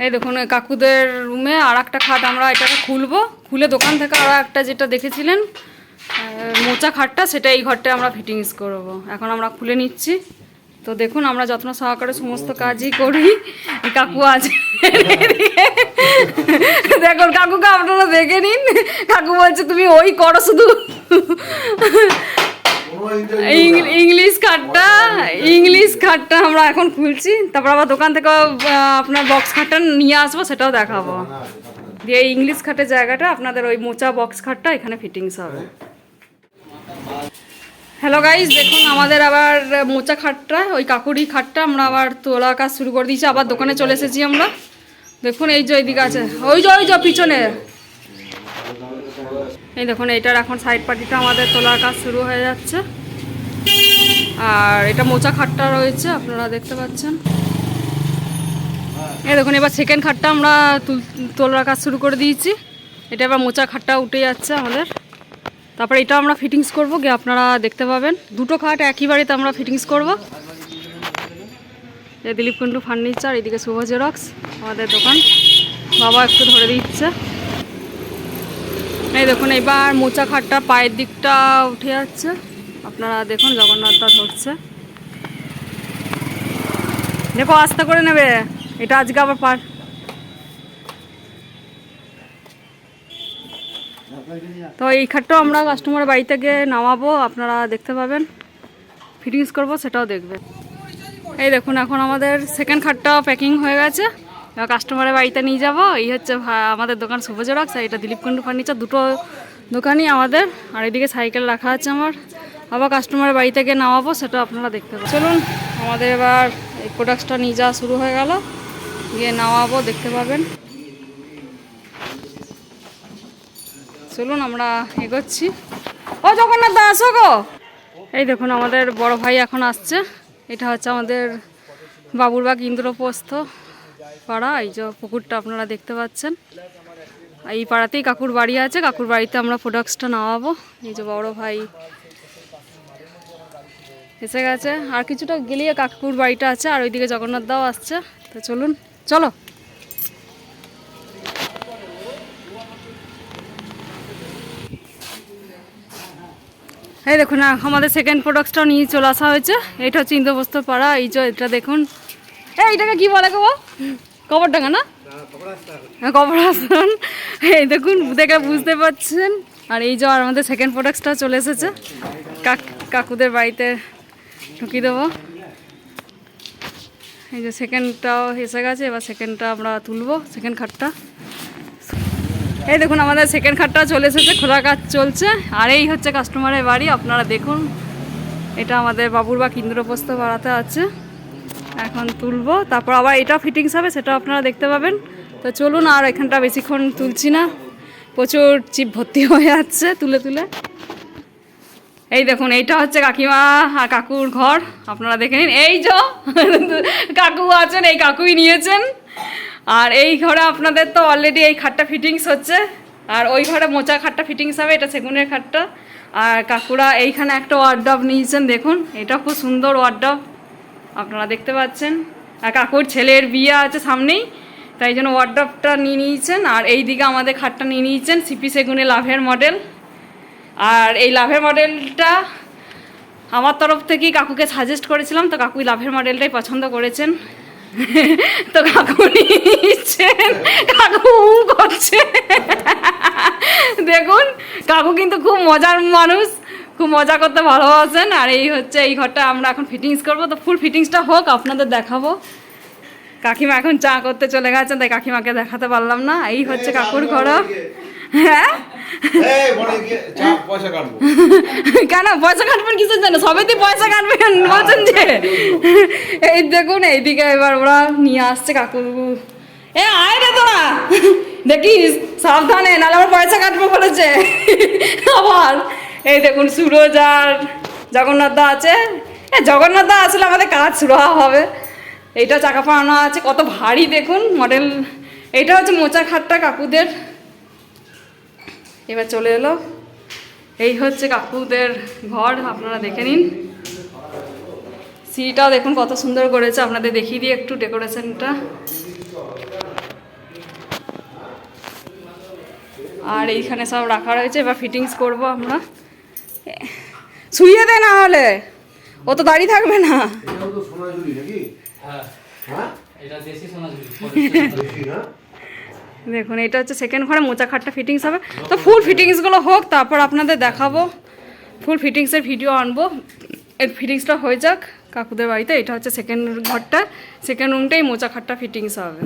এই দেখুন কাকুদের রুমে আর একটা খাট আমরা এটাকে খুলবো, খুলে দোকান থেকে আরও একটা যেটা দেখেছিলেন মোচা খাটটা, সেটা এই ঘরটা আমরা ফিটিংস করব। এখন আমরা খুলে নিচ্ছি। তো দেখুন আমরা যত্ন সহকারে সমস্ত কাজই করি। কাকু আছে দেখুন, কাকুকে আপনারা দেখে নিন। কাকু বলছে তুমি ওই করো শুধু। ইংলিশ খাটটা আমরা এখন খুলছি, তারপর আবার দোকান থেকে আপনার বক্স খাটটা নিয়ে আসবো, সেটাও দেখাবো। দিয়ে ইংলিশ খাটের জায়গাটা আপনাদের ওই মোচা বক্স খাটটা এখানে ফিটিংস হবে। হ্যালো গাইজ, দেখুন আমাদের আবার মোচা খাটটা, ওই কাকুরি খাটটা আমরা আবার তোলা কাজ শুরু করে দিয়েছি। আবার দোকানে চলে এসেছি আমরা। দেখুন এই যে এইদিকে আছে, ওই যে পিছনে, এই দেখুন এইটার এখন সাইড পার্টিটা আমাদের তোলার কাজ শুরু হয়ে যাচ্ছে। আর এটা মোচা খাটটা রয়েছে, আপনারা দেখতে পাচ্ছেন। এই দেখুন এবার সেকেন্ড খাটটা আমরা তোলার কাজ শুরু করে দিয়েছি। এটা এবার মোচা খাটটা উঠে যাচ্ছে আমাদের। তারপরে এটা আমরা ফিটিংস করবো, গিয়ে আপনারা দেখতে পাবেন। দুটো খাট একই বাড়িতে আমরা ফিটিংস করব। এই দিলীপ কুন্ডু ফার্নিচার, এদিকে শুভ জেরক্স আমাদের দোকান। বাবা একটু ধরে দিচ্ছে। এই দেখুন এবার মোচা খাটটা পায়ের দিকটা উঠে যাচ্ছে, আপনারা দেখুন জগন্নাথদা ধরছে। দেখো আস্তে করে নেবে, এটা আজকে আবার তো এই খাটটাও আমরা কাস্টমারের বাড়ি থেকে নামাবো, আপনারা দেখতে পাবেন। ফিটিংস করব, সেটাও দেখবেন। এই দেখুন এখন আমাদের সেকেন্ড খাটটাও প্যাকিং হয়ে গেছে, এবার কাস্টমারের বাড়িতে নিয়ে যাব। এই হচ্ছে আমাদের দোকান শুভ জেরক্স, আর এটা দিলীপ কুন্ডু ফার্নিচার। দুটো দোকানই আমাদের। আর এদিকে সাইকেল রাখা আছে আমার, আবার কাস্টমারের বাড়ি থেকে নামাবো, সেটা আপনারা দেখতে পাবেন। চলুন আমাদের এবার এই প্রোডাক্টসটা নিয়ে যাওয়া শুরু হয়ে গেল, গিয়ে নামাবো, দেখতে পাবেন। চলুন আমরা এগোচ্ছি। ও জগন্নাথ দা আসো গো। এই দেখুন আমাদের বড় ভাই এখন আসছে। এটা হচ্ছে আমাদের বাবুরবাগ ইন্দ্রপ্রস্থ পাড়া। এই যে পুকুরটা আপনারা দেখতে পাচ্ছেন, এই পাড়াতেই কাকুর বাড়ি আছে। কাকুর বাড়িতে আমরা প্রোডাক্টসটা নামাবো। এই যে বড় ভাই এসে গেছে, আর কিছুটা গেলিয়ে কাকুর বাড়িটা আছে, আর ওইদিকে জগন্নাথ দাও আসছে। তো চলুন, চলো। এই দেখুন আমাদের সেকেন্ড প্রোডাক্টসটাও নিয়ে চলে আসা হয়েছে। এটা হচ্ছে ইন্দ্রপ্রস্থ পাড়া। এই যে এটা দেখুন, এইটাকে কি বলে গো? কবরডাঙ্গা না? হ্যাঁ, কবরস্থান। এই দেখুন দেখে বুঝতে পারছেন। আর এই যে আমাদের সেকেন্ড প্রোডাক্টসটা চলে এসেছে, কাকুদের বাড়িতে ঢুকিয়ে দেবো। এই যে সেকেন্ডটাও এসে গেছে, এবার সেকেন্ডটা আমরা তুলবো, সেকেন্ড খাটটা। এই দেখুন আমাদের সেকেন্ড খাটটা চলে এসেছে, খোলা কাজ চলছে। আর এই হচ্ছে কাস্টমারের বাড়ি, আপনারা দেখুন। এটা আমাদের বাবুরবাগ ইন্দ্রপ্রস্থ পাড়াতে আছে। এখন তুলবো, তারপর আবার এটা ফিটিংস হবে, সেটা আপনারা দেখতে পাবেন। তো চলুন, আর এখানটা বেশিক্ষণ তুলছি না, প্রচুর চিপ ভর্তি হয়ে যাচ্ছে তুলে তুলে। এই দেখুন এইটা হচ্ছে কাকিমা আর কাকুর ঘর, আপনারা দেখে নিন। এই যে কাকু আছেন, এই কাকুই নিয়েছেন। আর এই ঘরে আপনাদের তো অলরেডি এই খাটটা ফিটিংস হচ্ছে, আর ওই ঘরে মোচা খাটটা ফিটিংস হবে, এটা সেগুনের খাটটা। আর কাকুরা এইখানে একটা ওয়ার্ডরোব নিয়েছেন, দেখুন এটা খুব সুন্দর ওয়ার্ডরোব, আপনারা দেখতে পাচ্ছেন। আর কাকুর ছেলের বিয়ে আছে সামনেই, তাই জন্য ওয়ার্ডরোবটা নিয়ে নিয়েছেন। আর এই দিকে আমাদের খাটটা নিয়ে নিয়েছেন সিপি সেগুনে লাভের মডেল। আর এই লাভের মডেলটা আমার তরফ থেকেই কাকুকে সাজেস্ট করেছিলাম, তো কাকু লাভের মডেলটাই পছন্দ করেছেন। তো কাকু নিচ্ছেন, কাকু করছে। দেখুন কাকু কিন্তু খুব মজার মানুষ, খুব মজা করতে ভালোবাসেন। আর এই হচ্ছে এই ঘরটা আমরা এখন ফিটিংস করবো, তো ফুল ফিটিংসটা হোক আপনাদের দেখাবো। কাকিমা এখন চা করতে চলে গেছেন, তাই কাকিমাকে দেখাতে পারলাম না। এই হচ্ছে কাকুর ঘর। হ্যাঁ কেন পয়সা কাটবেন কিসের জন্য? সবেতেই পয়সা কাটবেন বলছেন যে। এই দেখুন এইদিকে এবার ওরা নিয়ে আসছে কাকু। আয় রে তোরা, দেখিস সাবধানে, নাহলে আমার পয়সা কাটবো বলেছে আবার। এই দেখুন সুরজ আর জগন্নাথ দা আছে। জগন্নাথ দা আসলে আমাদের কাজ শুরু হবে। এইটা চাকা পাড়ানো আছে, কত ভারী দেখুন মডেল। এইটা হচ্ছে মোচা খাটটা কাকুদের। এবার চলে এলো, এই হচ্ছে কাকুদের ঘর, আপনারা দেখে নিন। সিঁড়িটাও দেখুন কত সুন্দর করেছে, আপনাদের দেখিয়ে দিই একটু ডেকোরেশনটা। আর এইখানে সব রাখা রয়েছে, এবার ফিটিংস করব আমরা। শুইয়ে দে না হলে, ও তো দাঁড়িয়ে থাকবে না। এটাও তো সোনাঝুরি নাকি? হ্যাঁ, হ্যাঁ, এটা দেশি সোনাঝুরি। বেশি না? দেখুন এটা হচ্ছে সেকেন্ড ঘরে মোচা খাটটা ফিটিংস হবে। তো ফুল ফিটিংসগুলো হোক, তারপর আপনাদের দেখাবো, ফুল ফিটিংসের ভিডিও আনবো। এর ফিটিংসটা হয়ে যাক কাকুদের বাড়িতে। এটা হচ্ছে সেকেন্ড ঘরটা, সেকেন্ড রুমটাই মোচা খাটটা ফিটিংস হবে।